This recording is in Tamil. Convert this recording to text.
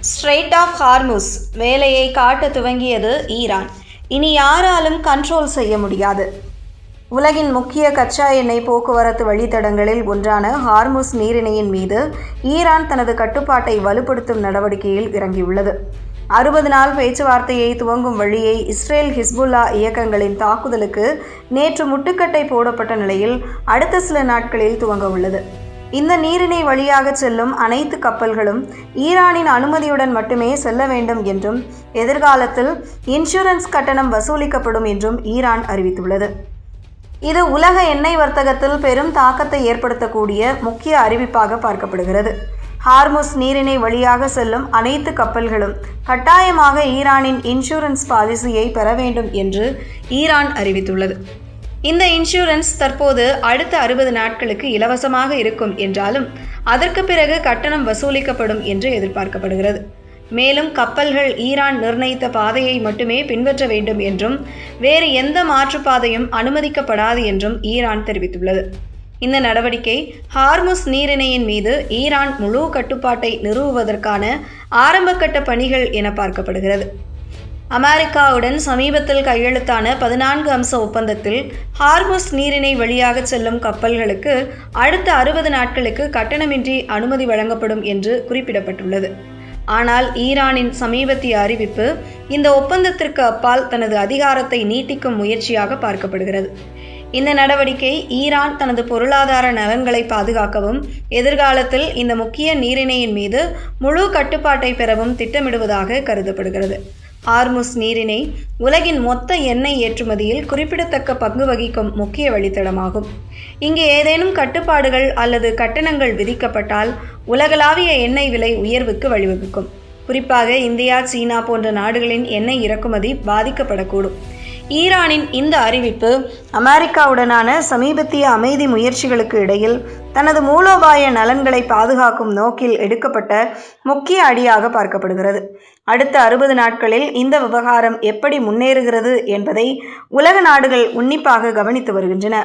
ஸ்ட்ரெய்ட் ஆஃப் ஹார்முஸ் வேலையை காட்ட துவங்கியது ஈரான். இனி யாராலும் கண்ட்ரோல் செய்ய முடியாது. உலகின் முக்கிய கச்சா எண்ணெய் போக்குவரத்து வழித்தடங்களில் ஒன்றான ஹார்முஸ் நீரிணையின் மீது ஈரான் தனது கட்டுப்பாட்டை வலுப்படுத்தும் நடவடிக்கையில் இறங்கியுள்ளது. 60 நாள் பேச்சுவார்த்தையை துவங்கும் வழியை இஸ்ரேல் ஹிஸ்புல்லா இயக்கங்களின் தாக்குதலுக்கு நேற்று முட்டுக்கட்டை போடப்பட்ட நிலையில் அடுத்த சில நாட்களில் துவங்க உள்ளது. இந்த நீரிணை வழியாக செல்லும் அனைத்து கப்பல்களும் ஈரானின் அனுமதியுடன் மட்டுமே செல்ல வேண்டும் என்றும் எதிர்காலத்தில் இன்சூரன்ஸ் கட்டணம் வசூலிக்கப்படும் என்றும் ஈரான் அறிவித்துள்ளது. இது உலக எண்ணெய் வர்த்தகத்தில் பெரும் தாக்கத்தை ஏற்படுத்தக்கூடிய முக்கிய அறிவிப்பாக பார்க்கப்படுகிறது. ஹார்முஸ் நீரிணை வழியாக செல்லும் அனைத்து கப்பல்களும் கட்டாயமாக ஈரானின் இன்சூரன்ஸ் பாலிசியை பெற வேண்டும் என்று ஈரான் அறிவித்துள்ளது. இந்த இன்சூரன்ஸ் தற்போது அடுத்த 60 நாட்களுக்கு இலவசமாக இருக்கும் என்றாலும் அதற்கு பிறகு கட்டணம் வசூலிக்கப்படும் என்று எதிர்பார்க்கப்படுகிறது. மேலும் கப்பல்கள் ஈரான் நிர்ணயித்த பாதையை மட்டுமே பின்பற்ற வேண்டும் என்றும் வேறு எந்த மாற்றுப்பாதையும் அனுமதிக்கப்படாது என்றும் ஈரான் தெரிவித்துள்ளது. இந்த நடவடிக்கை ஹார்முஸ் நீரிணையின் மீது ஈரான் முழு கட்டுப்பாட்டை நிறுவுவதற்கான ஆரம்பகட்ட பணிகள் என பார்க்கப்படுகிறது. அமெரிக்காவுடன் சமீபத்தில் கையெழுத்தான 14 அம்ச ஒப்பந்தத்தில் ஹார்முஸ் நீரிணை வழியாக செல்லும் கப்பல்களுக்கு அடுத்த 60 நாட்களுக்கு கட்டணமின்றி அனுமதி வழங்கப்படும் என்று குறிப்பிடப்பட்டுள்ளது. ஆனால் ஈரானின் சமீபத்திய அறிவிப்பு இந்த ஒப்பந்தத்திற்கு அப்பால் தனது அதிகாரத்தை நீட்டிக்கும் முயற்சியாக பார்க்கப்படுகிறது. இந்த நடவடிக்கை ஈரான் தனது பொருளாதார நலன்களை பாதுகாக்கவும் எதிர்காலத்தில் இந்த முக்கிய நீரிணையின் மீது முழு கட்டுப்பாட்டை பெறவும் திட்டமிடுவதாக கருதப்படுகிறது. ஹார்முஸ் நீரிணை உலகின் மொத்த எண்ணெய் ஏற்றுமதியில் குறிப்பிடத்தக்க பங்கு வகிக்கும் முக்கிய வழித்தடமாகும். இங்கு ஏதேனும் கட்டுப்பாடுகள் அல்லது கட்டணங்கள் விதிக்கப்பட்டால் உலகளாவிய எண்ணெய் விலை உயர்வுக்கு வழிவகுக்கும். குறிப்பாக இந்தியா, சீனா போன்ற நாடுகளின் எண்ணெய் இறக்குமதி பாதிக்கப்படக்கூடும். ஈரானின் இந்த அறிவிப்பு அமெரிக்காவுடனான சமீபத்திய அமைதி முயற்சிகளுக்கு இடையில் தனது மூலோபாய நலன்களை பாதுகாக்கும் நோக்கில் எடுக்கப்பட்ட முக்கிய அடியாக பார்க்கப்படுகிறது. அடுத்த 60 நாட்களில் இந்த விவகாரம் எப்படி முன்னேறுகிறது என்பதை உலக நாடுகள் உன்னிப்பாக கவனித்து வருகின்றன.